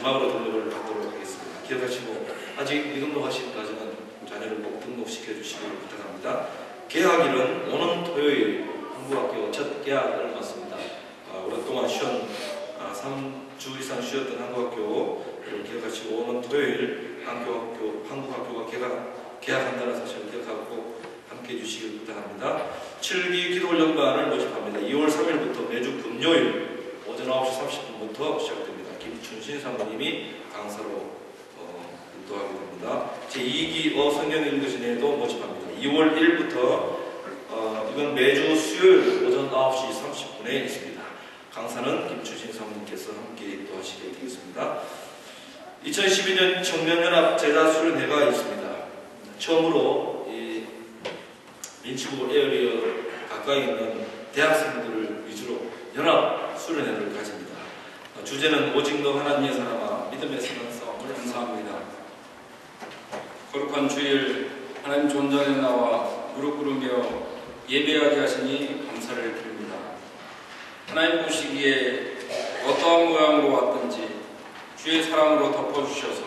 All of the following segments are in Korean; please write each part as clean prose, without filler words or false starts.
마지막으로 등록을 받도록 하겠습니다. 기억하시고 아직 미등록하시기까지는 자녀를 꼭 등록시켜 주시길 부탁합니다. 개학일은 오는 토요일 한국학교 첫 개학을 맞습니다. 오랫동안 쉬었 3주 이상 쉬었던 한국학교를 기억하시고 오는 토요일 한국학교가 개학한다는 사실을 기억하고 함께해 주시길 부탁합니다. 7기 기도 훈련반을 모집합니다. 2월 3일부터 매주 금요일 오전 9시 30분부터 시작됩니다. 김춘신 사모님이 강사로 인도하게 됩니다. 제2기 성경 읽으시네도 모집합니다. 2월 1일부터 이건 매주 수요일 오전 9시 30분에 있습니다. 강사는 김춘신 사모님께서 함께 인도하시게 되겠습니다. 2012년 청년연합 제자수련회가 있습니다. 처음으로 이 민치구 에어리어 가까이 있는 대학생들을 위주로 연합 수련회를 가집니다. 주제는 오직 너 하나님의 사람아 믿음의 선한 싸움을 감사합니다. 거룩한 주일 하나님 존전에 나와 무릎 꿇으며 예배하게 하시니 감사를 드립니다. 하나님 보시기에 어떠한 모양으로 왔든지 주의 사랑으로 덮어주셔서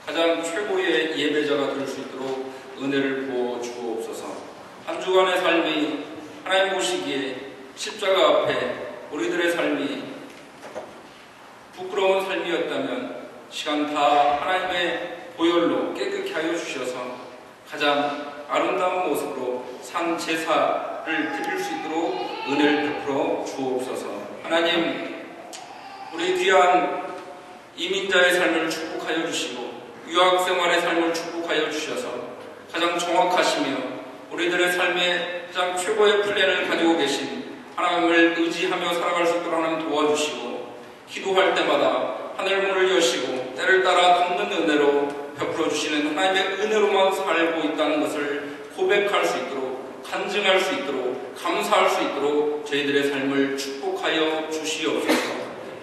가장 최고의 예배자가 될 수 있도록 은혜를 부어 주옵소서. 한 주간의 삶이 하나님 보시기에 십자가 앞에 우리들의 삶이 부끄러운 삶이었다면 시간 다 하나님의 보혈로 깨끗게 하여 주셔서 가장 아름다운 모습으로 산 제사를 드릴 수 있도록 은혜를 베풀어 주옵소서. 하나님, 우리 귀한 이민자의 삶을 축복하여 주시고 유학생활의 삶을 축복하여 주셔서 가장 정확하시며 우리들의 삶에 가장 최고의 플랜을 가지고 계신 하나님을 의지하며 살아갈 수 있도록 하나님 도와주시고 기도할 때마다 하늘문을 여시고 때를 따라 돕는 은혜로 베풀어 주시는 하나님의 은혜로만 살고 있다는 것을 고백할 수 있도록 간증할 수 있도록 감사할 수 있도록 저희들의 삶을 축복하여 주시옵소서.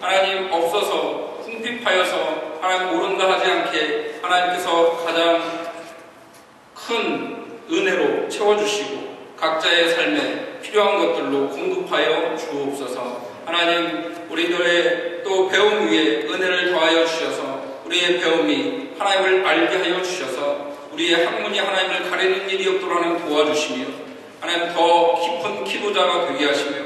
하나님 없어서 궁핍하여서 하나님 모른다 하지 않게 하나님께서 가장 큰 은혜로 채워주시고 각자의 삶에 필요한 것들로 공급하여 주옵소서. 하나님 우리들의 또 배움 위에 은혜를 더하여 주셔서 우리의 배움이 하나님을 알게 하여 주셔서 우리의 학문이 하나님을 가리는 일이 없도록 하나님 도와주시며 하나님 더 깊은 기도자가 되게 하시며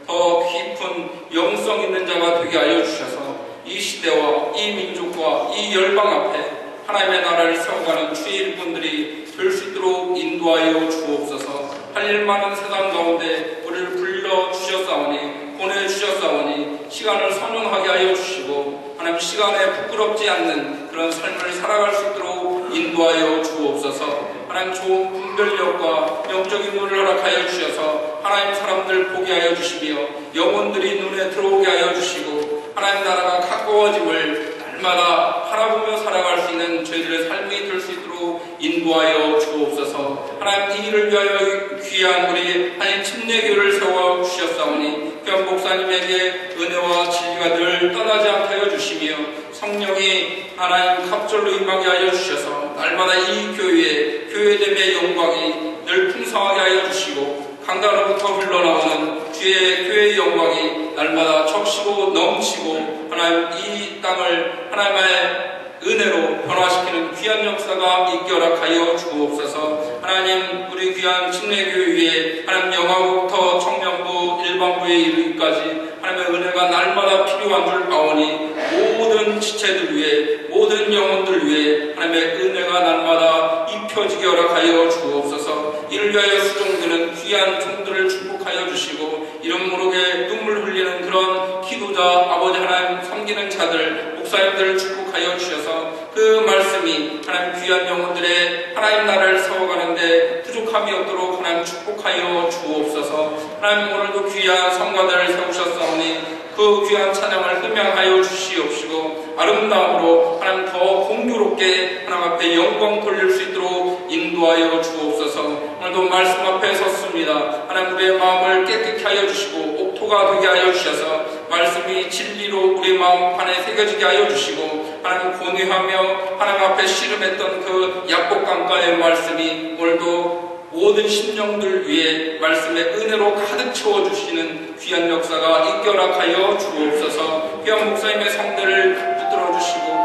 더 깊은 영성 있는 자가 되게 하여 주셔서 이 시대와 이 민족과 이 열방 앞에 하나님의 나라를 세워가는 주의 일꾼들이 될 수 있도록 인도하여 주옵소서. 할 일 많은 세상 가운데 우리를 불러주셨사오니 보내주셨사오니 시간을 선용하게 하여 주시고 하나님 시간에 부끄럽지 않는 그런 삶을 살아갈 수 있도록 인도하여 주옵소서. 하나님 좋은 분별력과 영적인 눈을 허락하여 주셔서 하나님 사람들 보게 하여 주시며 영혼들이 눈에 들어오게 하여 주시고 하나님 나라가 가까워짐을 날마다 바라보며 살아갈 수 있는 저희들의 삶이 될 수 있도록 인도하여 주옵소서. 하나님 이 일을 위하여 귀한 우리 하나님 침례교를 세워 주셨사오니 귀한 목사님에게 은혜와 진리가 늘 떠나지 않게 하여 주시며 성령이 하나님 갑절로 임하게 하여 주셔서 날마다 이 교회의 교회됨의 영광이 늘 풍성하게 하여 주시고 강단으로부터 흘러나오는 주의 교회의 영광이 날마다 적시고 넘치고 하나님 이 땅을 하나님의 은혜로 변화시키는 귀한 역사가 있게 허락하여 주옵소서. 하나님 우리 귀한 침례교회에 하나님 영화부터 청년부 일반부에 이르기까지 하나님의 은혜가 날마다 필요한 줄 아오니 모든 지체들 위해 모든 영혼들 위해 하나님의 은혜가 날마다 입혀지게 허락하여 주옵소서. 이를 위하여 수종드는 귀한 종들을 축복하여 주시고 이름 모르게 눈물 흘리는 그런 기도자 아버지 하나님 섬기는 자들 목사님들을 축복하여 주셔서 그 말씀이 하나님 귀한 영혼들의 하나님 나라를 세워가는데 부족함이 없도록 하나님 축복하여 주옵소서. 하나님 오늘도 귀한 성가들을 세우셨사오니 그 귀한 찬양을 흠양하여 주시옵시고 아름다움으로 하나님 더 공교롭게 하나님 앞에 영광 돌릴 수 있도록 인도하여 주옵소서. 오늘도 말씀 앞에 섰습니다. 하나님 우리의 마음을 깨끗게 하여 주시고 옥토가 되게 하여 주셔서 말씀이 진리로 우리 마음판에 새겨지게 하여 주시고 하나님 권위하며 하나님 앞에 씨름했던 그 약복강가의 말씀이 오늘도 모든 심령들 위에 말씀의 은혜로 가득 채워주시는 귀한 역사가 있게 허락하여 주옵소서. 귀한 목사님의 성대를 붙들어 주시고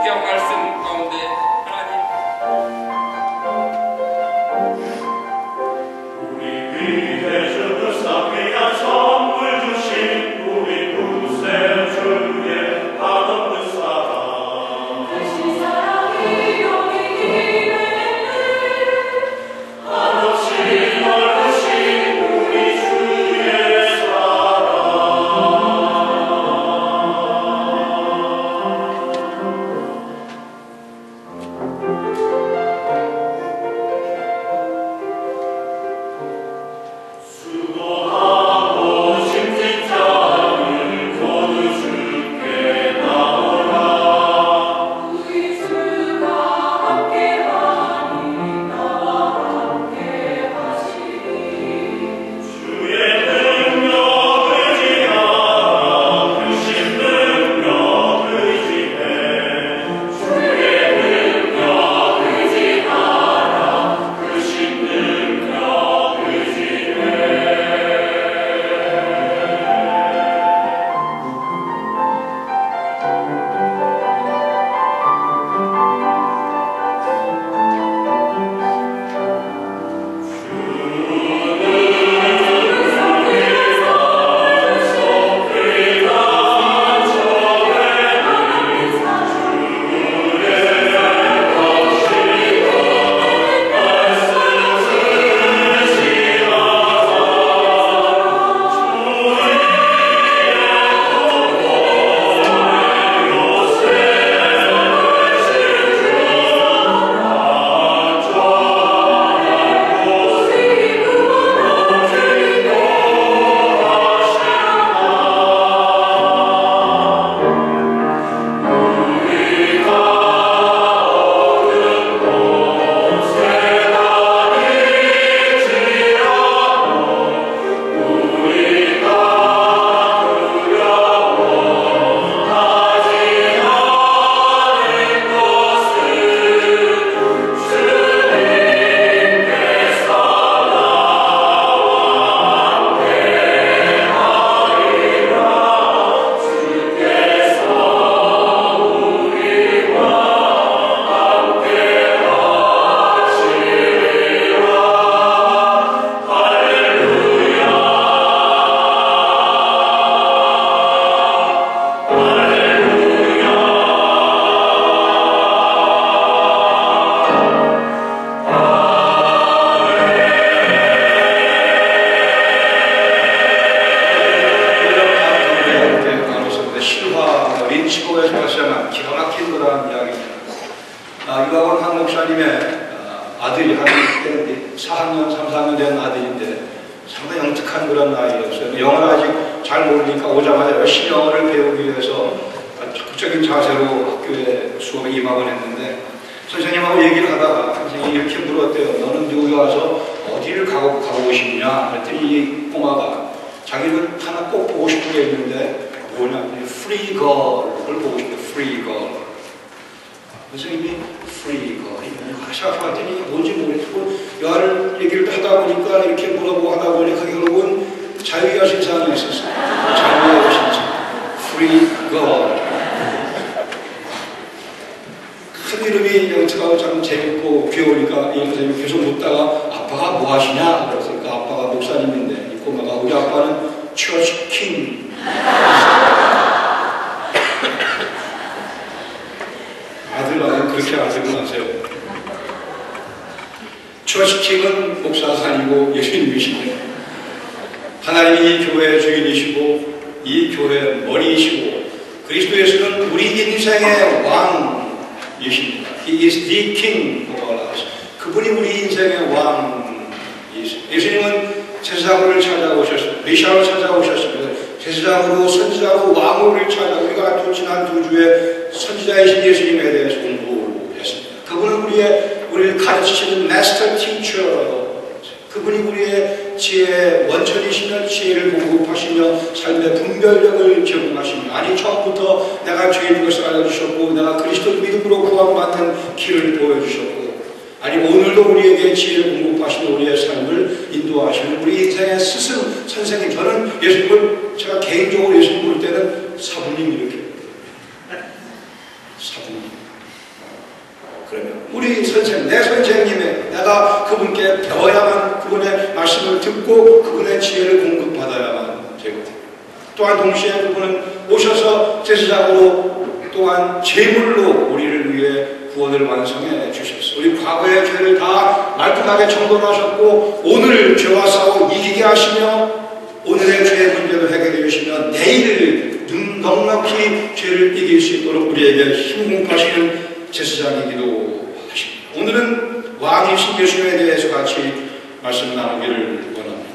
어린 시골에서 발생한 기가 막힌 거라는 이야기입니다. 유학원 한 목사님의 아들이 한 4학년, 3, 4학년 된 아들인데 상당히 영특한 그런 아이였어요. 영어를 아직 잘 모르니까 오자마자 열심히 영어를 배우기 위해서 적극적인 자세로 학교에 수업에 임하곤 했는데 선생님하고 얘기를 하다가 선생님이 이렇게 물었대요. 너는 미국에 와서 어디를 가고 싶냐? 그랬더니 이 꼬마가 자기는 하나 꼭 보고 싶은 게 있는데 뭐냐? Free Girl을 보고 싶대. Free Girl. 선생님이 Free Girl. 생각해봤더니 뭔지 모르겠고 여하를 얘기를 하다 보니까 이렇게 물어보고 하다 보니까 결국은 자유의 신상이 있었어요. 자유의 신상. Free Girl. 큰 이름이 영특하고 참 재밌고 귀여우니까 이 선생님이 계속 묻다가 아빠가 뭐 하시냐? 그랬으니까 아빠가 목사님인데 이 꼬마가 우리 아빠는 처치 킹. 아들나는 그렇게 아들을 하세요. 처치 킹은 목사산이고 예수님이시고 하나님이 이 교회의 주인이시고 이 교회의 머리이시고 그리스도 예수는 우리 인생의 왕 이십니다. He is the King of our lives. 그분이 우리 인생의 왕이십니다. 예수님은 제사장을 찾아오셨습니다. 메시아를 찾아오셨습니다. 제사장으로 선지자로 왕으로 찾아 우리가 지난 2주에 선지자이신 예수님에 대해서 공부했습니다. 그분은 우리를 가르치시는 Master Teacher. 그분이 우리의 지혜의 원천이시며 지혜를 공급하시며 삶의 분별력을 제공하시며 아니 처음부터 내가 죄인 것을 알려주셨고 내가 그리스도 믿음으로 구원받는 길을 보여주셨고 아니 오늘도 우리에게 지혜를 공급하시며 우리의 삶을 인도하시는 우리 인생의 스승 선생님. 저는 예수님을 제가 개인적으로 예수님 볼 때는 사부님 이렇게 사부님. 그러면 우리 선생님, 내 선생님의 내가 그분께 배워야만 그분의 말씀을 듣고 그분의 지혜를 공급받아야만 되거든요. 또한 동시에 그분은 오셔서 제사장으로 또한 제물로 우리를 위해 구원을 완성해 주셨어요. 우리 과거의 죄를 다 말끔하게 정돈하셨고 오늘 죄와 싸워 이기게 하시며 오늘의 죄의 문제도 해결해 주시며 내일 넉넉히 죄를 이길 수 있도록 우리에게 힘 공급하시는 제사장이기도 하십니다. 오늘은 왕이신 예수님에 대해서 같이 말씀 나누기를 원합니다.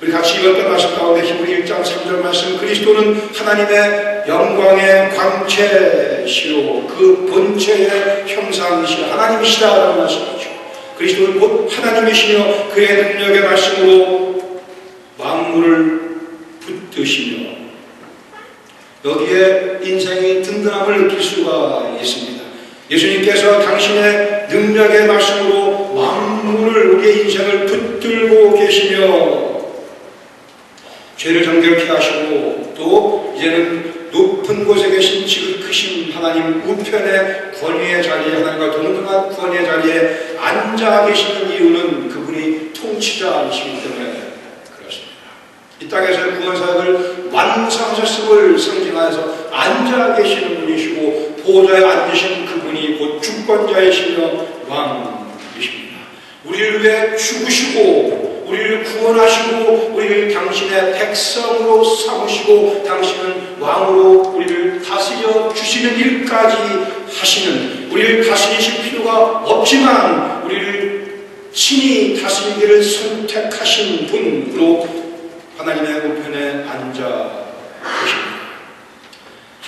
우리 같이 읽었던 말씀 가운데 히브리 1장 3절 말씀 그리스도는 하나님의 영광의 광채시로 그 본체의 형상이시라 하나님이시라라는 말씀이죠. 그리스도는 곧 하나님이시며 그의 능력의 말씀으로 만물을 붙드시며 여기에 인생의 든든함을 느낄 수가 있습니다. 예수님께서 당신의 능력의 말씀으로 만물을 우리의 인생을 붙들고 계시며 죄를 정결케 하시고 또 이제는 높은 곳에 계신 지극하신 하나님 우편의 권위의 자리에 하나님과 동등한 권위의 자리에 앉아 계시는 이유는 그분이 통치자이시기 때문에 그렇습니다. 이 땅에서의 구원사역을 완성하셨음을 상징하여서 앉아 계시는 분이시고 보좌에 앉으신 그분이 곧 주권자이시며 왕이십니다. 우리를 위해 죽으시고 우리를 구원하시고 우리를 당신의 백성으로 삼으시고 당신은 왕으로 우리를 다스려 주시는 일까지 하시는 우리를 다스리실 필요가 없지만 우리를 친히 다스리기를 선택하신 분으로 하나님의 우편에 앉아 계십니다.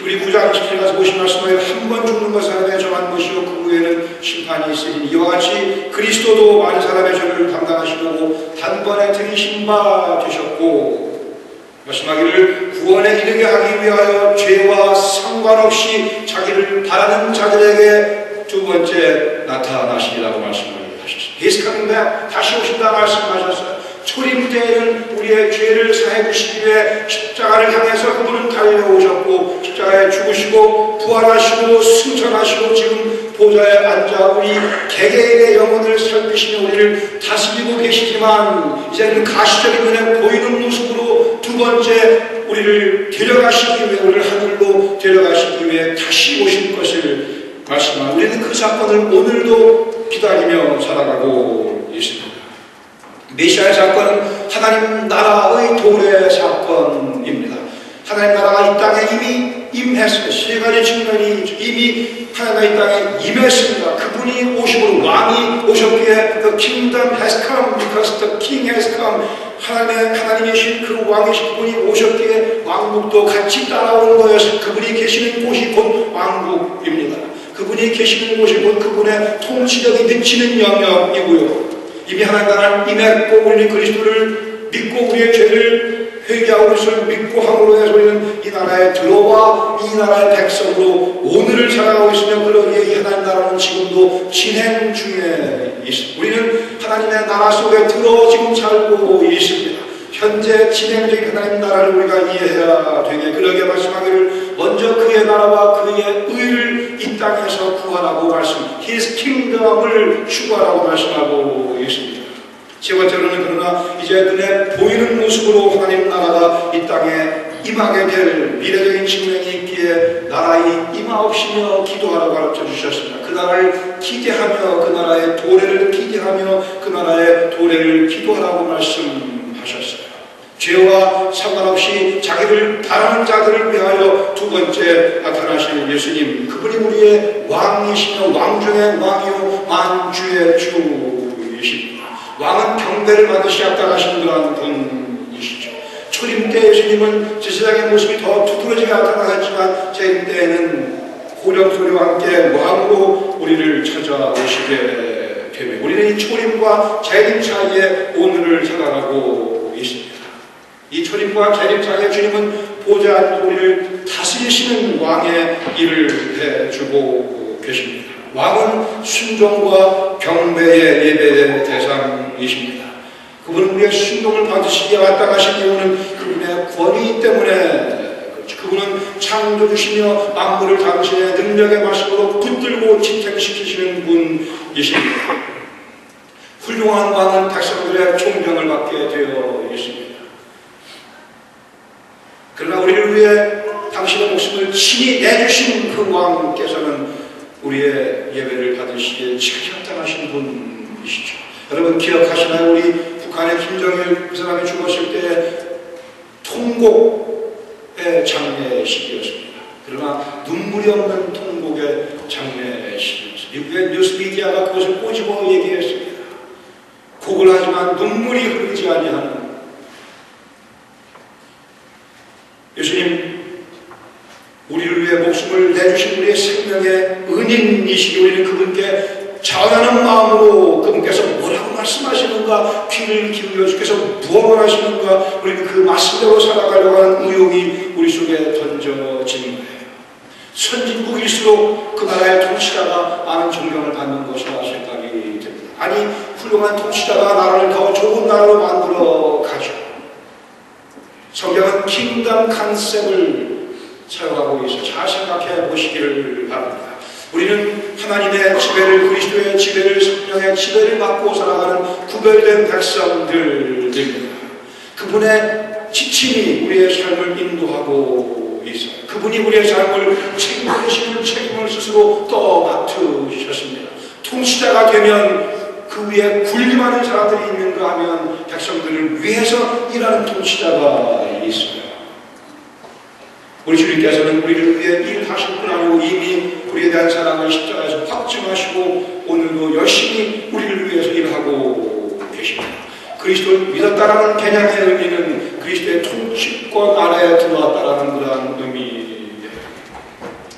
우리 9장 10절 가서 보신 말씀에 한 번 죽는 것 사람의 정한 것이요 그 후에는 심판이 있으니 이와 같이 그리스도도 많은 사람의 죄를 담당하시고 단번에 들이신 바 되셨고 말씀하기를 구원에 이르게 하기 위하여 죄와 상관없이 자기를 바라는 자들에게 두 번째 나타나시리라고 말씀을 하셨습니다. He's coming back. 다시 오신다 말씀하셨어요. 초림 때에는 우리의 죄를 사해 주시기 위해 십자가를 향해서 그분은 달려오셨고 십자가에 죽으시고 부활하시고 승천하시고 지금 보좌에 앉아 우리 개개인의 영혼을 살피시며 우리를 다스리고 계시지만 이제는 가시적인 눈에 보이는 모습으로 두 번째 우리를 데려가시기 위해 우리를 하늘로 데려가시기 위해 다시 오실 것을 말씀하고 우리는 그 사건을 오늘도 기다리며 살아가고 있습니다. 메시아의 사건은 하나님 나라의 도래 사건입니다. 하나님 나라가 이 땅에 이미 임했습니다. 세 가지 측면이 이미 하나님의 땅에 임했습니다. 그분이 오심으로 왕이 오셨기에 The kingdom has come because the king has come. 하나님이신 그 왕이신 그분이 오셨기에 왕국도 같이 따라오는 거여서 그분이 계시는 곳이 곧 왕국입니다. 그분이 계시는 곳이 곧 그분의 통치력이 미치는 영역이고요. 이미 하나님 나라를 임했고 우리는 그리스도를 믿고 우리의 죄를 회개하고 그리스도를 믿고 함으로 해서 우리는 이 나라에 들어와 이 나라의 백성으로 오늘을 살아가고 있으며 그러기에 이 하나님 나라는 지금도 진행 중에 있습니다. 우리는 하나님의 나라 속에 들어 지금 살고 있습니다. 현재 진행 중인 하나님 나라를 우리가 이해해야 되게 그러게 말씀하기를 먼저 그의 나라와 그의 의를 이 땅에서 구하라고 His kingdom을 추구하라고 말씀하고 있습니다. 세 번째로는 그러나 이제 눈에 보이는 모습으로 하나님 나라가 이 땅에 임하게 될 미래적인 측면이 있기에 나라의 임하옵시며 기도하라고 가르쳐 주셨습니다. 그 나라를 기대하며 그 나라의 도래를 기대하며 그 나라의 도래를 기도하라고 말씀하셨어요. 죄와 상관없이 자기를 바라는 자들을 위하여 두 번째 나타나신 예수님, 그분이 우리의 왕이시며 왕중의 왕이요 만주의 주이십니다. 왕은 경배를 받으시 합당하신 그런 분이시죠. 초림 때 예수님은 제 세상의 모습이 더 두드러지게 나타나겠지만 재림 때에는 고령소리와 함께 왕으로 우리를 찾아오시게 됩니다. 우리는 이 초림과 재림 사이에 오늘을 살아가고 있습니다. 이 초림과 재림 사이에 주님은 보좌 앉아 우리를 다스리시는 왕의 일을 해주고 계십니다. 왕은 순종과 경배의 예배의 대상이십니다. 그분은 우리의 순종을 받으시기에 마땅하신 이유는 그분의 권위 때문에 그렇죠. 그분은 창조주시며 만물을 당신의 능력의 말씀으로 붙들고 지탱시키시는 분이십니다. 훌륭한 왕은 백성들의 존경을 받게 되어 있습니다. 그러나 우리를 위해 당신의 목숨을 친히 내주신 그 왕께서는 우리의 예배를 받으시기에 지극히 합당하신 분이시죠. 여러분 기억하시나요? 우리 북한의 김정일 그 사람이 죽었을 때 통곡의 장례식이었습니다. 그러나 눈물이 없는 통곡의 장례식이었습니다. 미국의 뉴스미디어가 그것을 꼬집어 얘기했습니다. 곡을 하지만 눈물이 흐르지 아니하는 예수님, 우리를 위해 목숨을 내주신 우리의 생명의 은인이시기 우리는 그분께 자원하는 마음으로 그분께서 뭐라고 말씀하시는가 귀를 기울여 주께서 무엇을 하시는가 우리는 그 말씀대로 살아가려고 하는 의욕이 우리 속에 던져지는 거예요. 선진국일수록 그 나라의 통치자가 많은 존경을 받는 것이라 생각이 됩니다. 아니 훌륭한 통치자가 나라를 더 좋은 나라로 만들어 가죠. 성경은 킹덤 컨셉을 사용하고 있어 잘 생각해 보시기를 바랍니다. 우리는 하나님의 지배를 그리스도의 지배를 성령의 지배를 받고 살아가는 구별된 백성들입니다. 그분의 지침이 우리의 삶을 인도하고 있어요. 그분이 우리의 삶을 책임지시는 책임을 스스로 떠맡으셨습니다. 통치자가 되면 그 위에 군림하는 사람들이 있는가 하면 백성들을 위해서 일하는 통치자가 있어요. 우리 주님께서는 우리를 위해 일하실 뿐 아니고 이미 우리에 대한 사랑을 십자가에서 확증하시고 오늘도 열심히 우리를 위해서 일하고 계십니다. 그리스도를 믿었다라는 개념의 의미는 그리스도의 통치권 아래에 들어왔다라는 그러한 의미예요.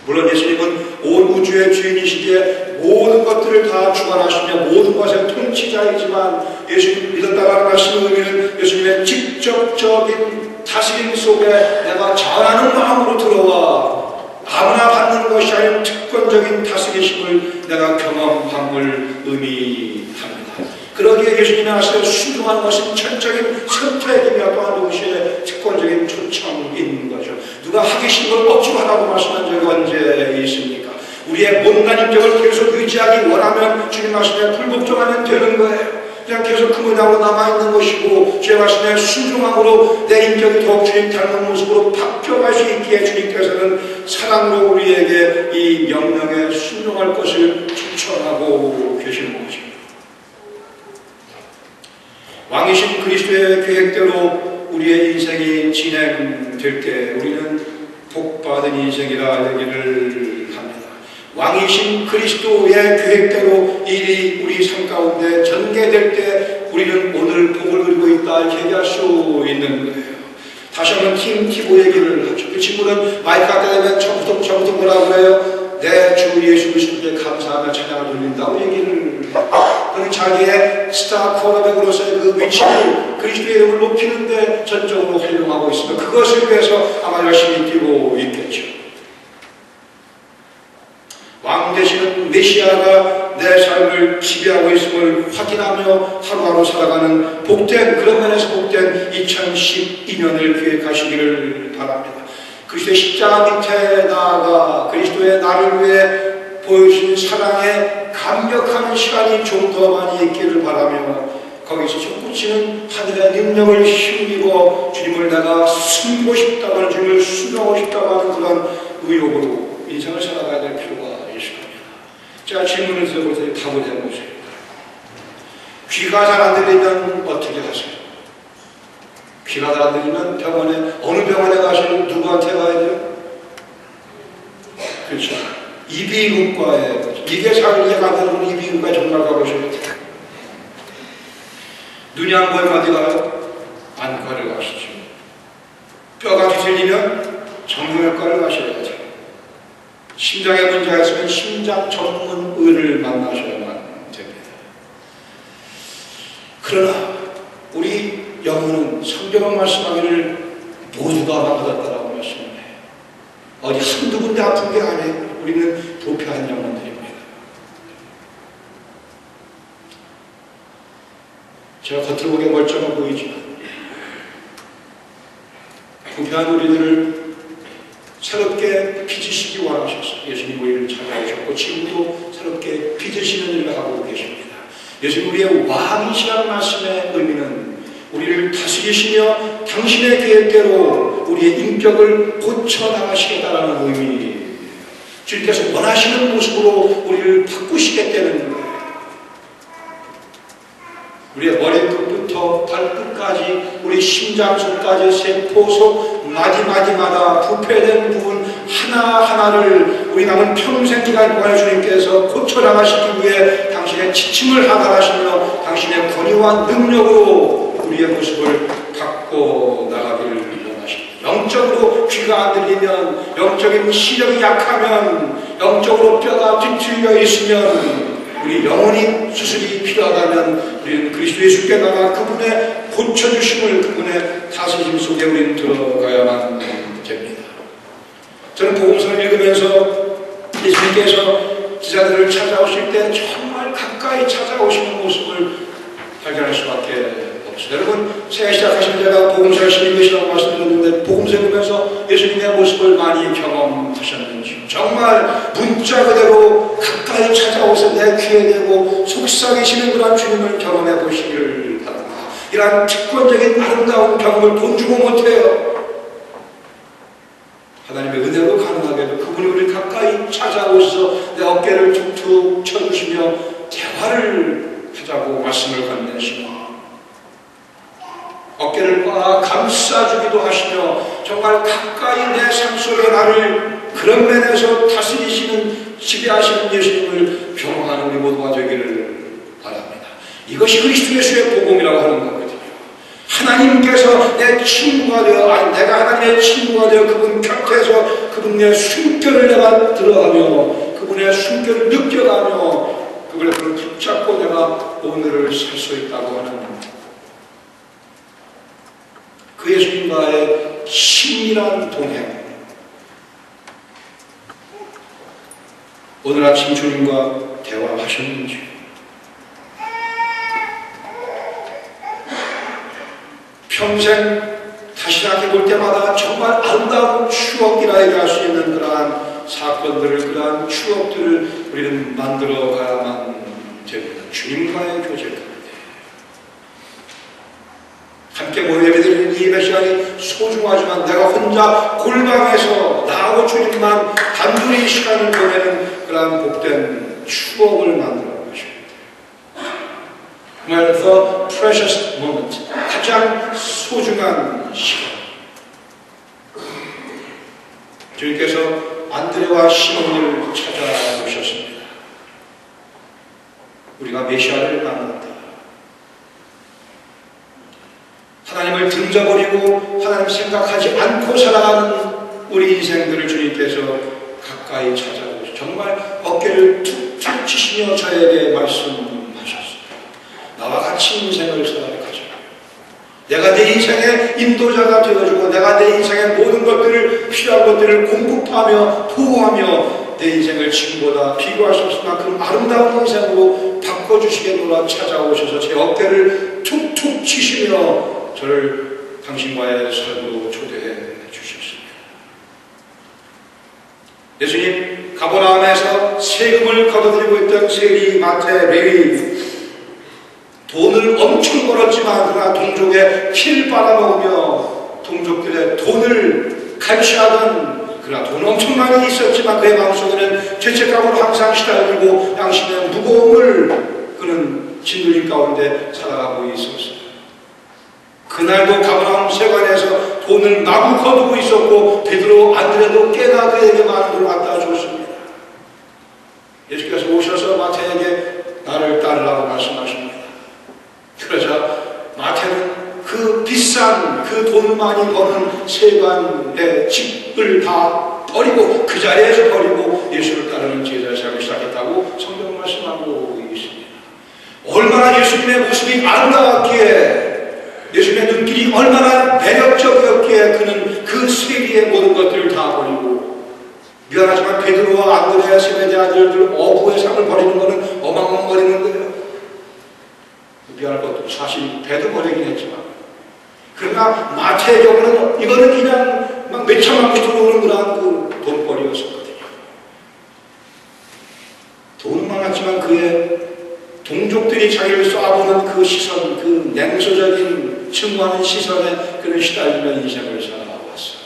물론 예수님은 온 우주의 주인이시기에 모든 것들을 다 주관하시며 모든 것의 통치자이지만 예수님 믿었다라는 말씀의 의미는 예수님의 직접적인 다스림 속에 내가 잘하는 마음으로 들어와 아무나 받는 것이 아닌 특권적인 다스리심을 내가 경험함을 의미합니다. 그러기에 예수님이 하시되 순종하는 것은 전적인 선택이며 또한 동시에 특권적인 초청인 거죠. 누가 하기 싫은 걸 억지로 하라고 말씀한 적이 언제 있습니까? 우리의 못난 인격을 계속 유지하기 원하면 주님 말씀에 불복종하면 되는 거예요. 그냥 계속 그 모양으로 남아있는 것이고 주의 말씀에 순종함으로 내 인격이 더욱 주님 닮은 모습으로 바뀌어갈 수 있기에 주님께서는 사랑으로 우리에게 이 명령에 순종할 것을 추천하고 계시는 거죠. 왕이신 그리스도의 계획대로 우리의 인생이 진행될 때 우리는 복받은 인생이라 얘기를 합니다. 왕이신 그리스도의 계획대로 일이 우리 삶 가운데 전개될 때 우리는 오늘 복을 누리고 있다 이렇게 얘기할 수 있는 거예요. 다시 한번 팀 티보 얘기를 하죠. 그 친구는 마이크 갖다 대면 처음부터 뭐라고 그래요? 내 주 예수 그리스도께 감사하며 찬양을 돌린다고 얘기를 해요. 그는 자기의 스타 쿼터백으로서의 그 위치를 그리스도의 이름을 높이는데 전적으로 활용하고 있으며 그것을 위해서 아마 열심히 뛰고 있겠죠. 왕 되시는 메시아가 내 삶을 지배하고 있음을 확인하며 하루하루 살아가는 복된, 그런 면에서 복된 2012년을 기획하시기를 바랍니다. 그리스도의 십자가 밑에 나아가 그리스도의 나를 위해 보여주신 사랑에 감격하는 시간이 좀 더 많이 있기를 바라며 거기서 솟구치는 하늘의 능력을 힘입어 주님을 내가 숨고 싶다고 하는, 주님을 수명하고 싶다고 하는 그런 의욕으로 인생을 살아가야 될 필요가 있을 겁니다. 제가 질문을 드려볼 때 답을 해보세요. 귀가 잘 안 들리면 어떻게 하세요? 귀가 잘 안 들리면 병원에, 어느 병원에 가시면 누구한테 가야 돼요? 그렇죠. 이비인후과에, 이게 잘 이해가 안 되는 분 이비인후과에 정말 가보셔야 돼요. 눈이 안 보이면 어디 가요? 안과를 가시죠. 뼈가 뒤틀리면 정형외과를 가셔야 돼요. 심장에 문제가 있으면 심장 전문 의를 만나셔야만 됩니다. 그러나 우리 영혼은 성경은 말씀하기를 모두가 아파졌다라고 말씀해요. 어디 한두 군데 아픈 게 아니에요. 우리는 부패한 영혼들입니다. 제가 겉으로 보기에 멀쩡해 보이지만 부패한 우리들을 새롭게 빚으시기 원하셔서 예수님 우리를 찾아오셨고 지금도 새롭게 빚으시는 일을 하고 계십니다. 예수님 우리의 왕이시라는 말씀의 의미는 우리를 다스리시며 당신의 계획대로 우리의 인격을 고쳐나가시겠다는 의미예요. 주님께서 원하시는 모습으로 우리를 바꾸시겠다는 거예요. 우리의 머리끝부터 발끝까지 우리 심장속까지 세포속 마디마디마다 부패된 부분 하나하나를 우리 남은 평생 기간 동안에 주님께서 고쳐나가시기 위해 당신의 지침을 하달하시며 당신의 권위와 능력으로 우리의 모습을 바꿔 나가기를 원하십니다. 영적으로 귀가 안 들리면, 영적인 시력이 약하면, 영적으로 뼈가 뒤틀려 있으면, 우리 영혼이 수술이 필요하다면 우리는 그리스도 예수께 나가 그분의 고쳐주심을, 그분의 다스림 속에 우리는 들어가야만 됩니다. 저는 복음서를 읽으면서 예수님께서 기자들을 찾아오실 때 정말 가까이 찾아오시는 모습을 발견할 수밖에 없어요. 여러분, 새해 시작하신 제가 복음서 열심히 읽으시라고 말씀드렸는데 복음서 읽으면서 예수님의 모습을 많이 경험하셨는지, 정말 문자 그대로 가까이 찾아오서 내 귀에 대고 속삭이시는 그런 주님을 경험해 보시기를 바랍니다. 이러한 특권적인 아름다운 경험을 돈 주고 못해요. 하나님의 은혜로 가능하게도 그분이 우리를 가까이 찾아오셔서 내 어깨를 툭툭 쳐주시며 대화를 하자고 말씀을 건네시고 어깨를 꽉 감싸주기도 하시며 정말 가까이 내 삶 속에 나를 그런 면에서 다스리시는, 지배하시는 예수님을 경험하는 우리 모두가 되기를 바랍니다. 이것이 그리스도 예수의 복음이라고 하는 거거든요. 하나님께서 내 친구가 되어, 내가 하나님의 친구가 되어 그분 곁에서 그분의 숨결을 내가 들어가며 그분의 숨결을 느껴가며 그분의 손을 붙잡고 내가 오늘을 살 수 있다고 하는 그 예수님과의 친밀한 동행. 오늘 아침 주님과 대화하셨는지, 평생 다시 생각해볼 때마다 정말 아름다운 추억이라 얘기할 수 있는 그러한 사건들을, 그러한 추억들을 우리는 만들어 가야만 됩니다. 주님과의 교제 가운데 함께 모여 예배드리는 이 예배 시간이 소중하지만 내가 혼자 골방에서 나하고 주님만 단둘이 시간을 보내는 그러한 복된 추억을 만들어 가십니다. 정말 the precious moment, 가장 소중한 시간. 주님께서 안드레와 시몬을 찾아오셨습니다. 우리가 메시아를 만난다. 하나님을 등져버리고 하나님 생각하지 않고 살아가는 우리 인생들을 주님께서 가까이 찾아오셔서 정말 어깨를 툭툭 치시며 저에게 말씀하셨습니다. 나와 같이 인생을 살아가자. 내가 내 인생의 인도자가 되어주고 내가 내 인생의 모든 것들을 필요한 것들을 공급하며 보호하며 내 인생을 지금보다 비교할 수 없을 만큼 아름다운 인생으로 바꿔주시겠노라 찾아오셔서 제 어깨를 툭툭 치시며 저를 당신과의 삶으로 초대해 주셨습니다. 예수님 가버나움에서 세금을 거둬들이고 있던 세리, 마태, 레위 돈을 엄청 벌었지만 그러나 동족의 피를 빨아먹으며 동족들의 돈을 갈취하던 그러나 돈 엄청 많이 있었지만 그의 마음속에는 죄책감으로 항상 시달리고 양심의 무거움을 그는 짓눌림 가운데 살아가고 있었어요. 그날도 가버나움 세관에서 돈을 마구 거두고 있었고 베드로, 안드레도 꽤나 그에게 많은 돈을 갖다 줬습니다. 예수께서 오셔서 마태에게 나를 따르라고 말씀하십니다. 그러자 마태는 그 비싼 그 돈 많이 버는 세관의 집을 다 버리고 그 자리에서 버리고 예수를 따르는 제자를 세우기 시작했다고 성경 말씀하고 있습니다. 얼마나 예수님의 모습이 아름다웠기에 예수님의 눈길이 얼마나 매력적이었기에 그는 그 세리의 모든 것들을 다 버리고 미안하지만 베드로와 안드레 세베대 아들들 어부의 상을 버리는 것은 어마어마한 버리는 거예요. 미안할 것도 사실 배도 버리긴 했지만 그러나 마태의 경우는 이거는 그냥 막 몇천만 원씩 들어오는 그런 그 돈벌이였었거든요. 돈은 많았지만 그의 동족들이 자기를 쏴보는 그 시선, 그 냉소적인 증오하는 시선에 그는 시달리며 인생을 살아왔어요.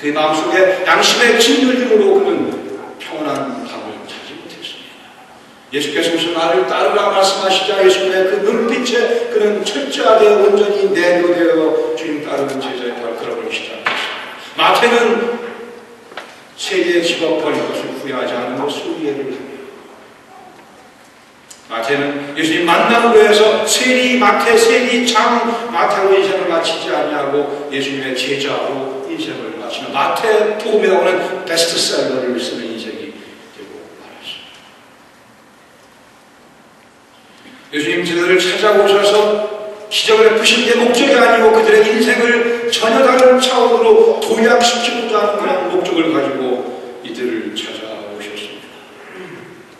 그의 마음속에 양심의 짓눌림으로 그는 평온한 밤을 자지 못했습니다. 예수께서 무슨 나를 따르라 말씀하시자 예수님의 그 눈빛에 그는 철저하게 온전히 내려되어 주님 따르는 제자의 발을 걸어보기 시작했습니다. 마태는 세리의 집업 버린 것을 후회하지 않은 것을 이해를 합니다. 마태는 예수님 만남으로 해서 세리, 마태, 세리, 장, 마태로 인생을 마치지 아니하고 예수님의 제자로 인생을 마치는 마태 복음에 나오는 베스트셀러를 쓰는 인생이 되고 말았습니다. 예수님 제자들을 찾아오셔서 기적을 베푸신 게 목적이 아니고 그들의 인생을 전혀 다른 차원으로 도약시키고자 하는 그런 목적을 가지고 이들을 찾아오셨습니다.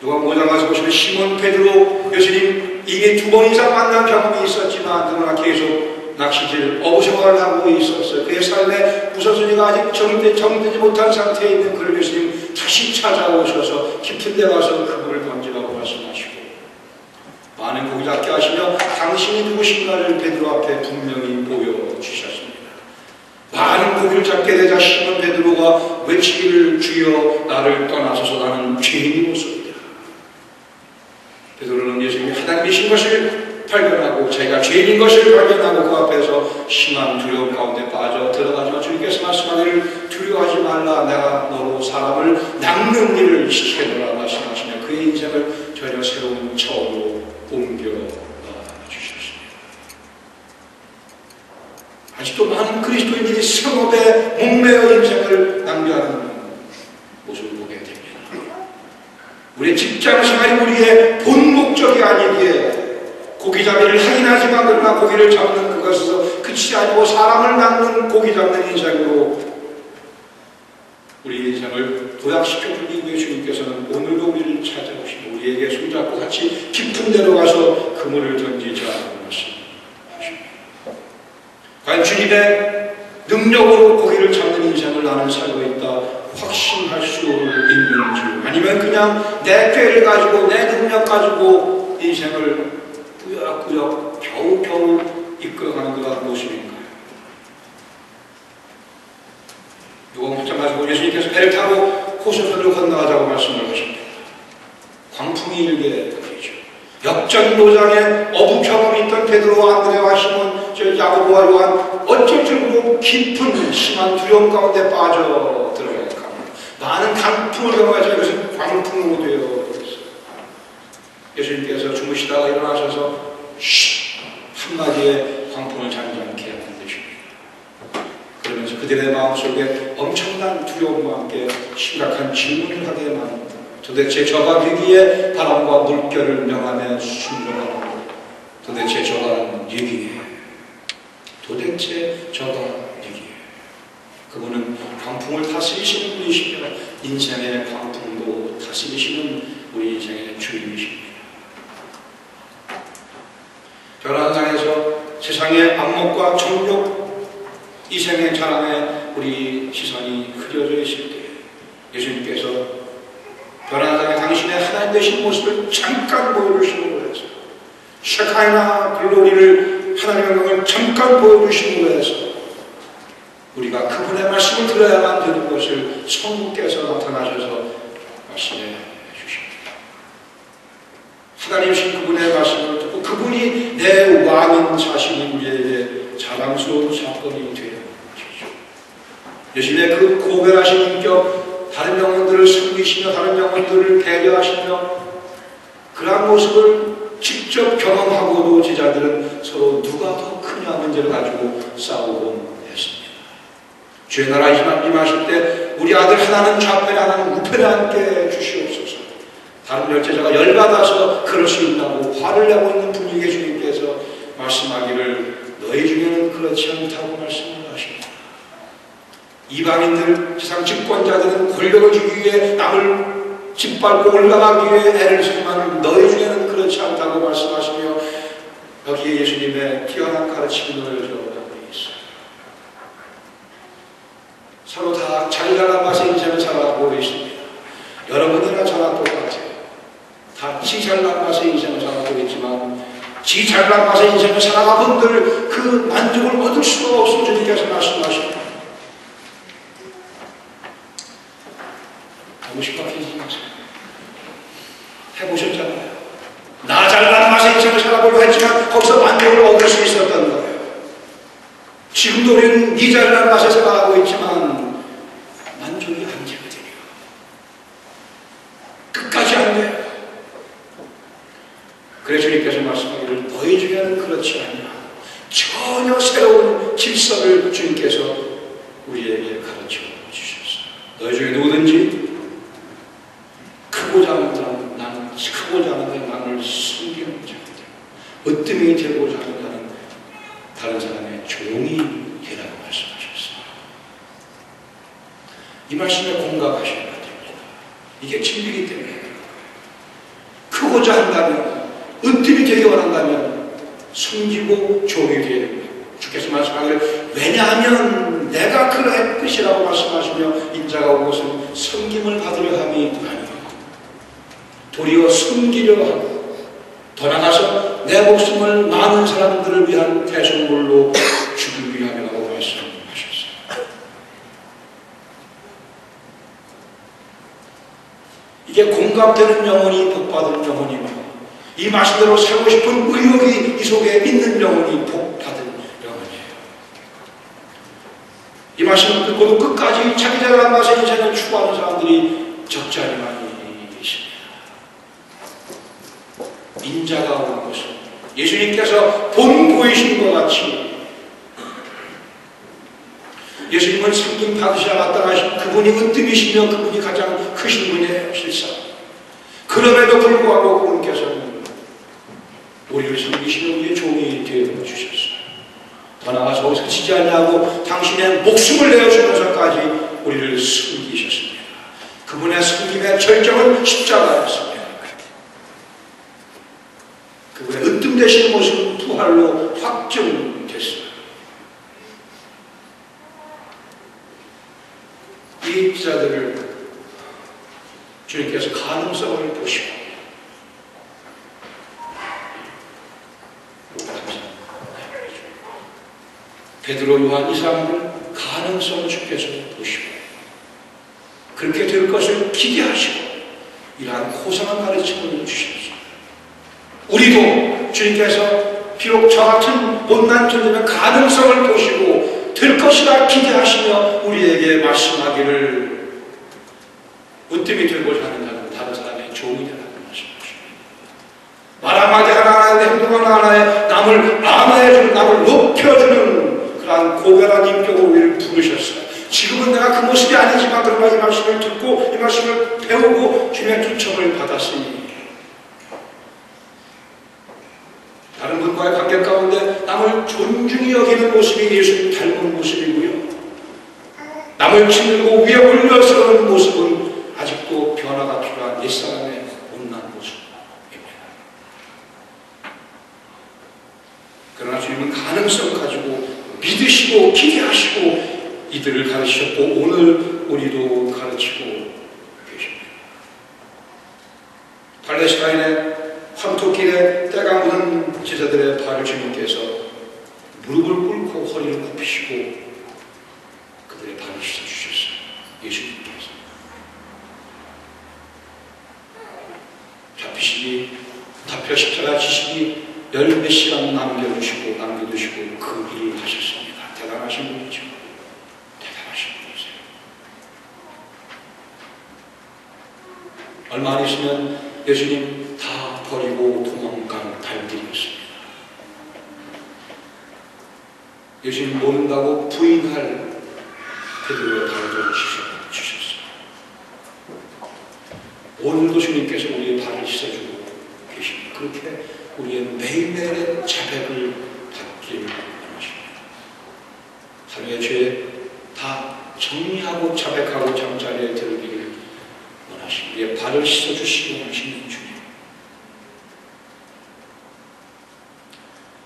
누가 5장 가서 보시면 시몬 베드로 예수님 이미 2번 이상 만난 경험이 있었지만 그러나 계속 낚시질 어부생활을 하고 있었어요. 그의 삶에 우선순위가 아직 정되지 못한 상태에 있는 그를 예수님 다시 찾아오셔서 깊은 데 가서 그물을 던지라고 말씀하시고 많은 고기 잡게 하시며 당신이 누구신가를 베드로 앞에 분명히 보여주셨습니다. 많은 고기를 잡게 되자 시몬 베드로가 외치기를 주여 나를 떠나소서 나는 죄인이로소이다. 베드로는 예수님이 하나님이신 것을 발견하고 자기가 죄인인 것을 발견하고 그 앞에서 심한 두려움 가운데 빠져 들어가지만 주님께서 말씀하기를 두려워하지 말라 내가 너로 사람을 낚는 일을 시켜노라 말씀하시며 그의 인생을 전혀 새로운 차원으로 옮겨 주셨습니다. 아직도 많은 그리스도인들이 성업에 목매어 인생을 낭비하는 모습을 보게 됩니다. 우리의 직장 생활이 우리의 본 목적이 아니기에 고기잡이를 하긴 하지만 그러나 고기를 잡는 그것에서 그치지 않고 사람을 낚는 고기 잡는 인생으로 우리 인생을 도약시켜주기 위해 주님께서는 오늘도 우리를 찾아오시고 우리에게 손잡고 같이 깊은 데로 가서 그물을 던지자는 말씀하십니다. 과연 주님의 능력으로 고기를 잡는 인생을 나는 살고 있다 확신할 수 있는지 아니면 그냥 내 꾀를 가지고 내 능력 가지고 인생을 꾸역꾸역 겨우겨우 이끌어가는 그런 모습인가요? 누가 묻자 가지고 예수님께서 배를 타고 호수편으로 건너가자고 말씀을 하십니다. 광풍이 일게 되죠. 역전도장에 어부 경험이 있던 베드로와 안드레와 시몬, 야고보와 요한 어쩔 줄 모르고 깊은 심한 두려움 가운데 빠져 들어갑니다. 많은 강풍을 경험하자 이것은 광풍으로 되어 있어요. 예수님께서 주무시다가 일어나셔서 한마디의 광풍을 잠잠케 만드십니다. 그러면서 그들의 마음속에 엄청난 두려움과 함께 심각한 질문을 하게 만듭니다. 도대체 저가 위기에 바람과 물결을 명하며 순종하고 도대체 저가 위기에 도대체 저가 위기에 그분은 광풍을 다스리시는 분이시며 인생의 광풍도 다스리시는 우리 인생의 주인이십니다. 결혼상에서 세상의 안목과 정욕 이생의 자랑에 우리 시선이 흐려져 있을 때 예수님께서 변화당에 당신의 하나님 되신 모습을 잠깐 보여주심으로 해서 샤카이나 글로리를 하나님의 영광을 잠깐 보여주심으로 해서 우리가 그분의 말씀을 들어야만 되는 것을 성부께서 나타나셔서 말씀해 주십니다. 하나님이신 그분의 말씀을 듣고 그분이 내 왕인 사실이 우리에게 자랑스러운 사건이 되는 것이죠. 예수님의 그 고별하신 인격 다른 영혼들을 섬기시며 다른 영혼들을 배려하시며 그러한 모습을 직접 경험하고도 제자들은 서로 누가 더 크냐 문제를 가지고 싸우곤 했습니다. 주의 나라 임하실 때 우리 아들 하나는 좌편에 하나는 우편에 앉게 주시옵소서. 다른 열제자가 열받아서 그럴 수 있다고 화를 내고 있는 분위기에 주님께서 말씀하기를 너희 중에는 그렇지 않다고 말씀을 하십니다. 이방인들, 세상 집권자들은 권력을 주기 위해 남을 짓밟고 올라가기 위해 애를 쓰지만 너희 중에는 그렇지 않다고 말씀하시며 여기에 예수님의 뛰어난 가르침이 놓여져 있어요. 서로 다 자기가 맛의 인생을 살아가고 있습니다. 여러분이나 저나 똑같아요. 다 지 잘난 맛의 인생을 살아가고 있지만 지 잘난 맛의 인생을 살아가 분들 그 만족을 얻을 수가 없어 주님께서 말씀하십니다. 너무 심각해지지 마세요. 해보셨잖아요. 나 잘난 맛의 인생을 살아보려고 했지만 거기서 만족을 얻을 수 있었던 거예요. 지금도 우리는 네 잘난 맛에 살아가고 있지만 만족이 안 되거든요. 끝까지 안 돼요. 그래서 주님께서 말씀하기를 너희 중에는 그렇지 않냐. 전혀 새로운 질서를 주님께서 우리에게 가르쳐 주셨어요. 너희 중에 누구든지 크고자 하는 자는 남을 섬기는 자입니다. 으뜸이 되고자 하는 자는 다른 사람의 종이 되라고 말씀하셨어요. 이 말씀에 공감하셔야 됩니다. 이게 진리이기 때문에 크고자 한다면 으뜸이 되기 원한다면 숨기고 종이 되어야 됩니다. 주께서 말씀하기를 왜냐하면 내가 그러할 뜻이라고 말씀하시며 인자가 온 것은 섬김을 받으려 함이 아니요 도리어 섬기려 하고 더 나아가서 내 목숨을 많은 사람들을 위한 대속물로 주기 위함이라고 말씀하셨어요. 이게 공감되는 영혼이 복받은 영혼이며 이 말씀대로 살고 싶은 의욕이 이 속에 있는 영혼이 복받은 영혼이에요. 이 말씀을 듣고도 끝까지 자기 잘난 맛의 인생을 추구하는 사람들이 적잖이만 계십니다. 인자가 온 것은 예수님께서 보이신 것 같이 예수님은 섬김 받으시라 마땅하신 그분이 으뜸이시며 그분이 가장 크신 분이에요. 실상 그럼에도 불구하고 그분께서는 우리를 섬기시며 우리의 종이 되어 주셨어요. 더 나아가서 거기서 그치지 않냐고 당신의 목숨을 내어주면서까지 우리를 섬기셨습니다. 그분의 섬김의 절정은 십자가였습니다. 그분의 으뜸되신 모습은 부활로 확정됐어요. 이 기자들을 주님께서 가능성을 보시고 베드로, 요한 이 사람들 가능성을 주께서 보시고 그렇게 될 것을 기대하시고 이러한 고상한 가르침을 주셨습니다. 우리도 주님께서 비록 저 같은 못난 존재의 가능성을 보시고 될 것이라 기대하시며 우리에게 말씀하기를 으뜸이 되고자 하는 자는 다른 사람의 종이 되라고 말씀하십니다. 말 한마디 하나하나에 행동 하나하나에 남을 안아해주는, 남을 높여주는 그러한 고결한 인격으로 우리를 부르셨어요. 지금은 내가 그 모습이 아니지만 그러나 이 말씀을 듣고 이 말씀을 배우고 주님의 초청을 받았으니 다른 분과의 관계 가운데 남을 존중히 여기는 모습이 예수님 닮은 모습이고요. 남을 짓누르고 위에 올려서는 모습은 아직도 변화가 필요한 옛사람의 못난 모습입니다. 그러나 주님은 가능성 가지고 믿으시고 기대하시고 이들을 가르치셨고 오늘 우리도 가르치고 계십니다. 팔레스타인의 황토길에 때가 묻은 제자들의 발을 주님께서 무릎을 꿇고 허리를 굽히시고 그들의 발을 씻어주셨어요. 예수님께서 잡혀 십자가 지시기 10몇 시간 남겨두시고 그 일을 하셨습니다. 대단하신 분이죠. 대단하신 분이세요. 얼마 안 있으면 예수님 다 버리고 도망간 달들이었습니다. 예수님 모른다고 부인할 베드로의 발을 씻어주셨어요. 오늘도 주님께서 우리의 발을 씻어주고 계십니다. 그렇게 우리의 매일매일의 자백을 받기를 원하십니다. 하루의 죄 다 정리하고 자백하고 잠자리에 들기를 원하십니다. 우리의 발을 씻어주시기 원하시는 주님.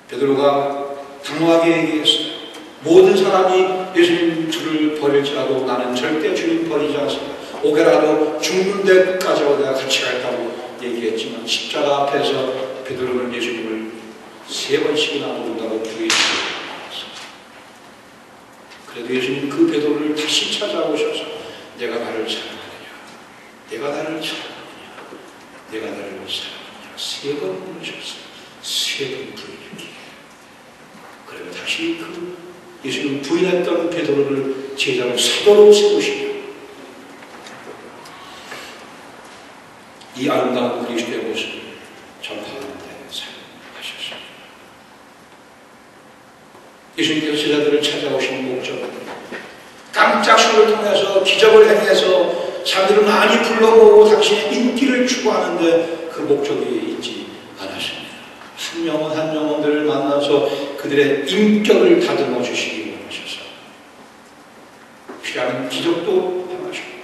베드로가 당황하게 얘기했어요. 모든 사람이 예수님 주를 버릴지라도 나는 절대 주님 버리지 않습니다. 오게라도 죽는 데까지 내가 같이 갈다고 얘기했지만 십자가 앞에서 베드로는 예수님을 3번씩이나 모른다고 부인했습니다. 그래도 예수님 그 베드로를 다시 찾아오셔서 내가 나를 사랑하느냐, 내가 나를 사랑하느냐, 내가 나를 사랑하느냐 3번 물으셨어요. 3번 부인했기에. 그리고 다시 그 예수님 부인했던 베드로를 제자로 사도로 세우시며 이 아름다운 그리스도의 모습을 전파하는 데 사용하셨습니다. 예수님께서 제자들을 찾아오신 목적은 깜짝 술을 통해서 기적을 행해서 사람들을 많이 불러모으고 당신의 인기를 추구하는데 그 목적이 있지 않았습니다. 한 영혼 한 영혼들을 만나서 그들의 인격을 다듬어 주시기 원하셔서 필요한 기적도 행하셨고요.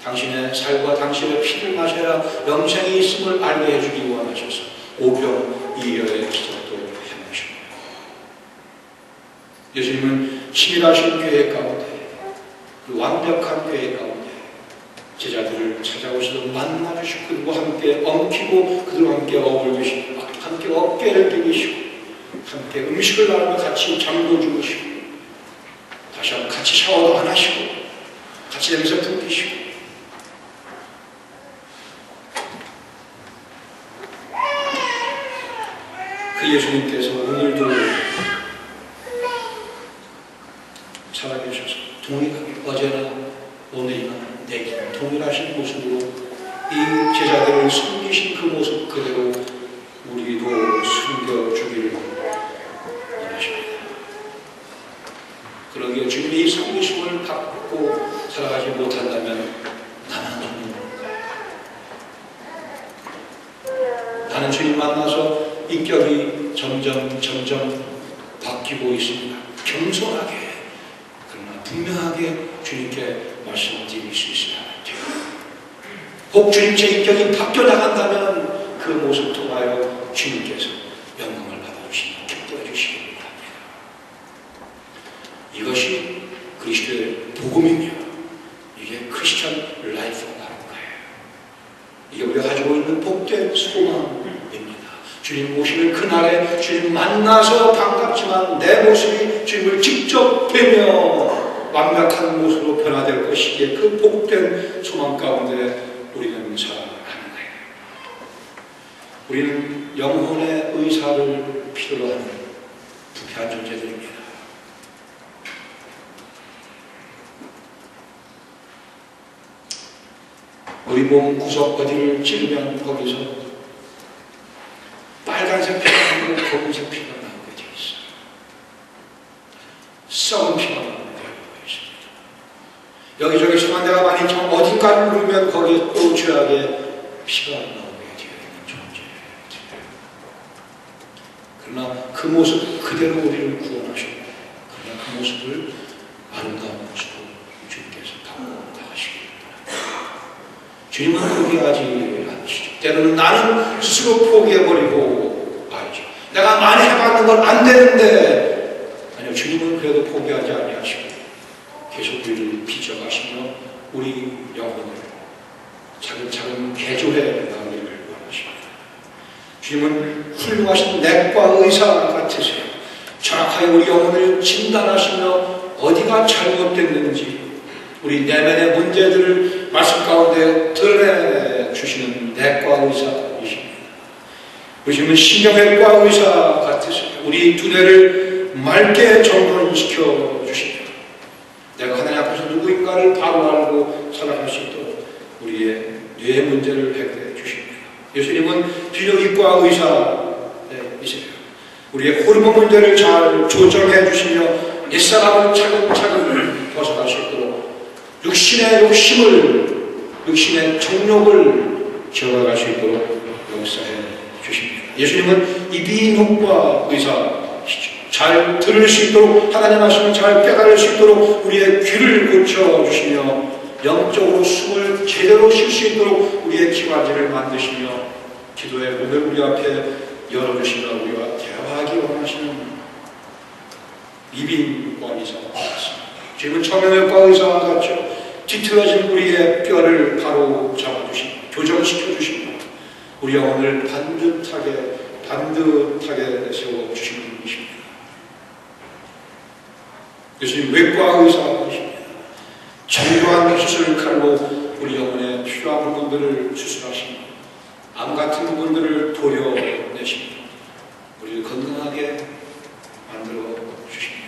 당신의 살과 당신의 피를 마셔야 영생이 있음을 알게 해주기 원하셔서 오병이어의 기적도 행하셨고요. 예수님은 치밀하신 계획 가운데 그 완벽한 계획 가운데 제자들을 찾아오셔서 만나주시고 그들과 함께 엉키고 그들과 함께 어울리시고 함께 어깨를 비비시고 함께 음식을 나누며 같이 잠도 주무시고 다시 한번 같이 샤워도 안 하시고 같이 냄새 풍기시고 그 예수님께서 오늘도 살아계셔서 동일하게 어제나 오늘이나 내일 동일하신 모습으로 이 제자들을 섬기신 그 모습 그대로 우리도 섬겨주기를 원하십니다. 그러기에 주님의 이 섬기심을 받고 살아가지 못한다면 나는 주님 만나서 인격이 점점 바뀌고 있습니다. 겸손하게 그러나 분명하게 주님께 말씀드릴 수 있어야 돼요. 혹 주님 제 인격이 바뀌어 나간다면 그 모습 통하여 주님께서 영광을 받아주시고 기뻐해 주시기 바랍니다. 이것이 그리스도의 복음이며 이게 크리스천 라이프라는 거예요. 이게 우리가 가지고 있는 복된 소망입니다. 주님 모시는 그날에 주님 만나서 반갑지만 내 모습이 주님을 직접 뵈며 완벽한 모습으로 변화될 것이기에 그 복된 소망 가운데 우리는 살아가는 거예요. 우리는 영혼의 의사를 필요로 하는 부패한 존재들입니다. 우리 몸 구석 어디를 찌르면 거기서 빨간색 피가 나고 검은색 피가 나오게 되어 있어요. 썩은 피가 나오게 되어 있습니다. 여기저기 수만 내가 많이 참 어딘가를 누르면 거기에 또 죄악의 피가 나오게 되어 있는 존재예요. 그러나 그 모습 그대로 우리를 구원하셨고, 그러나 그 모습을 아름다운 모습으로 주님께서 다하시기 바랍니다. 주님은 포기하지 않으시죠. 때로는 나는 스스로 포기해버리고 말이죠. 내가 많이 해봤는 건 안 되는데, 아니요, 주님은 그래도 포기하지 아니하시고 계속 우리를 빚어가시며 우리 영혼을 차근차근 개조해 나가기를 원하십니다. 주님은 훌륭하신 내과 의사 같으세요. 정확하게 우리 영혼을 진단하시며 어디가 잘못됐는지 우리 내면의 문제들을 말씀 가운데 드러내주시는 내과 의사이십니다. 우리 주님은 신경외과 의사 같으세요. 우리 두뇌를 맑게 정돈시켜 주십니다. 내가 하나님 앞에서 누구인가를 바로 알고 살아갈 수 있도록 우리의 뇌 문제를 해결해 주십니다. 예수님은 비뇨기과 의사이세요. 우리의 호르몬 문제를 잘 조정해 주시며 옛사람을 차근차근 벗어날 수 있도록 육신의 욕심을, 육신의 정욕을 지어나갈 수 있도록 역사해 주십니다. 예수님은 이비인후과 의사시죠. 잘 들을 수 있도록, 하나님 말씀을 잘 깨달을 수 있도록 우리의 귀를 고쳐주시며 영적으로 숨을 제대로 쉴 수 있도록 우리의 기관지를 만드시며 기도의 문을 우리 앞에 열어주시며 우리와 대화하기 원하시는 이비인후과 의사였습니다. 지금은 정형외과 의사와 같죠. 뒤틀어진 우리의 뼈를 바로 잡아주시고 교정시켜주시고 우리 영혼을 반듯하게 세워주시는 분이십니다. 예수님 외과 의사이십니다. 정교한 수술 칼로 우리 영혼에 필요한 부분들을 수술하시며 암 같은 부분들을 도려내십니다. 우리를 건강하게 만들어 주십니다.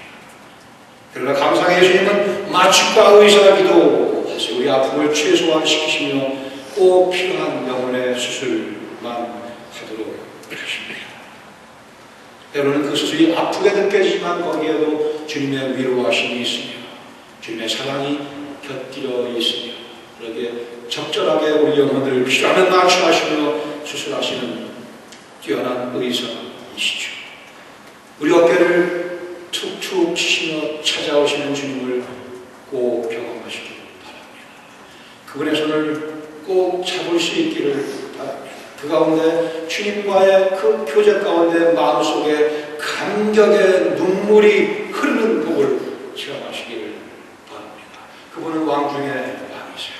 그러나 감사하게 예수님은 마취과 의사이기도 하세요. 우리 아픔을 최소화시키시며 꼭 필요한 영혼의 수술만 하도록 하십니다. 때로는 그 수술이 아프게 느껴지지만 거기에도 주님의 위로하심이 있으며 주님의 사랑이 곁들여 있으며 그러게 적절하게 우리 영혼을 필요하면 마취하시며 수술하시는 뛰어난 의사이시죠. 우리 어깨를 툭툭 치시며 찾아오시는 주님을 꼭 경험하시기 바랍니다. 그분의 손을 꼭 잡을 수 있기를 바랍니다. 그 가운데 주님과의 그 교제 가운데 마음속에 감격의 눈물이 흐르는 복을 체험하시기를 바랍니다. 그분은 왕 중의 왕이세요.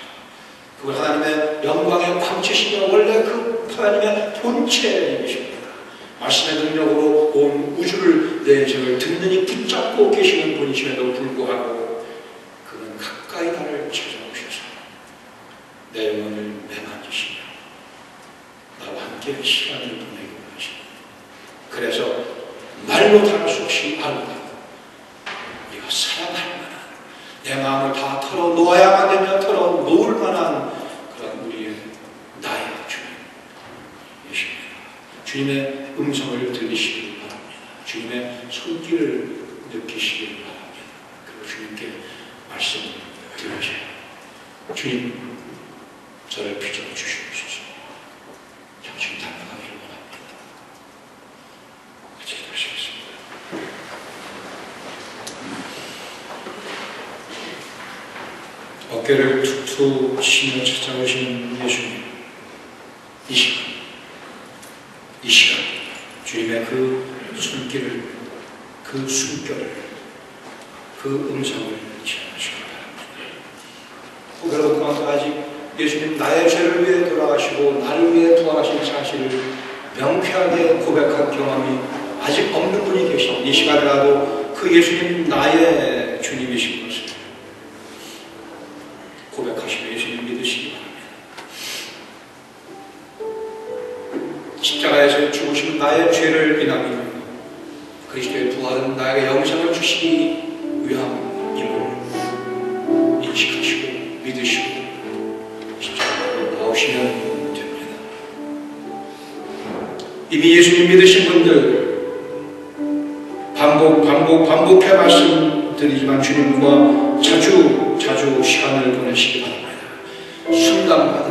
그분 하나님의 영광의 광채시며 원래 그 하나님의 본체이십니다. 말씀의 능력으로 온 우주를 내 인생을 든든히 붙잡고 계시는 분이심에도 불구하고 그는 가까이 나를 찾아오셔서 내 영혼을 매만지시며 나와 함께 시간을 보내고 하십니다. 그래서 말로 다할 수 없이 아름다워 우리가 사랑할 만한 내 마음을 다 털어놓아야만 되며 털어놓을 만한 그런 우리의 나의 주님이십니다. 주님의 음성을 들으시길 바랍니다. 주님의 손길을 느끼시길 바랍니다. 그리고 주님께 말씀 드리세요. 주님, 저를 빚어 주시옵소서. 정신 담당하기를 원합니다. 같이 기도하시겠습니다. 어깨를 툭툭 치며 찾아오신 예수님, 이 시간 주님의 그 손길을, 그 숨결을, 그 음성을 체험하시기 바랍니다. 여러분 가운데 아직 예수님 나의 죄를 위해 돌아가시고 나를 위해 부활하신 사실을 명쾌하게 고백한 경험이 아직 없는 분이 계신 이 시간이라도 그 예수님 나의 주님이신 것을 고백하시며 예수님 믿으시기 바랍니다. 십자가에서 죽으신 나의 죄를 인하여 그리스도의 부활은 나에게 영생을 주시기 위함임을 인식하시고 믿으시고 십자가로 걸어오시면 됩니다. 이미 예수님 믿으신 분들 반복해 말씀드리지만 주님과 자주 시간을 보내시기 바랍니다. 순간마다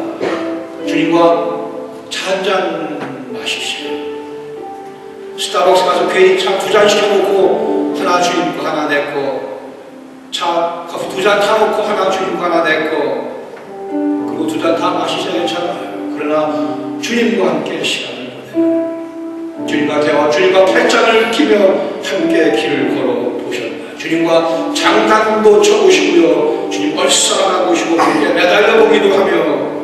주님과 잔잔 마십시오. 스타벅스 가서 괜히 차 2잔 시켜놓고 하나 주님 거 하나 내 거, 차 커피 2잔 타놓고 하나 주님 거 하나 내 거, 그리고 2잔 다 마시자 괜찮아요. 그러나 주님과 함께 시간을 보내는, 주님과 대화, 주님과 팔짱을 끼며 함께 길을 걸어 보셨나. 주님과 장단도 쳐보시고요, 주님 얼싸안아 보시고 그렇게 매달려 보기도 하며,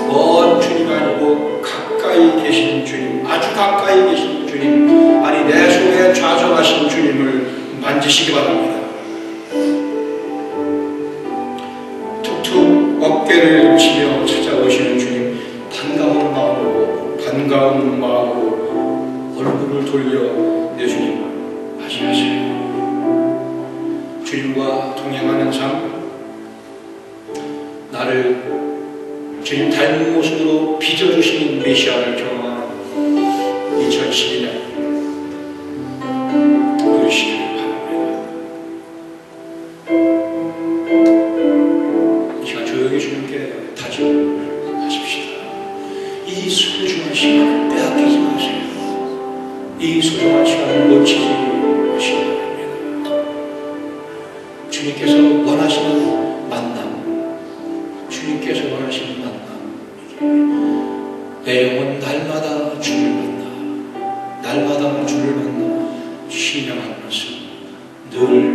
먼 주님이 아니고 가까이 계신 주님, 아주 가까이 계신 주님, 아니 내 속에 좌정하신 주님을 만지시기 바랍니다. 툭툭 어깨를 치며 찾아오시는 주님, 반가운 마음으로 얼굴을 돌려 내 주님 맞이하세요. 주님과 동행하는 삶, 나를 주님 닮은 모습으로 빚어주시는 메시아를 경험하는 2012년 누리시기를 바랍니다. 이 시간 조용히 주님께 다짐하십시다. 이 소중한 시간을 빼앗기지 마세요. 이 소중한 시간을 놓치지 마시기 바랍니다. 주님께서 원하시는 만남, 주님께서 원하시는 만남, 내 영혼 날마다 주를 만나, 날마다 주를 만나 쉬며 하는 것은 늘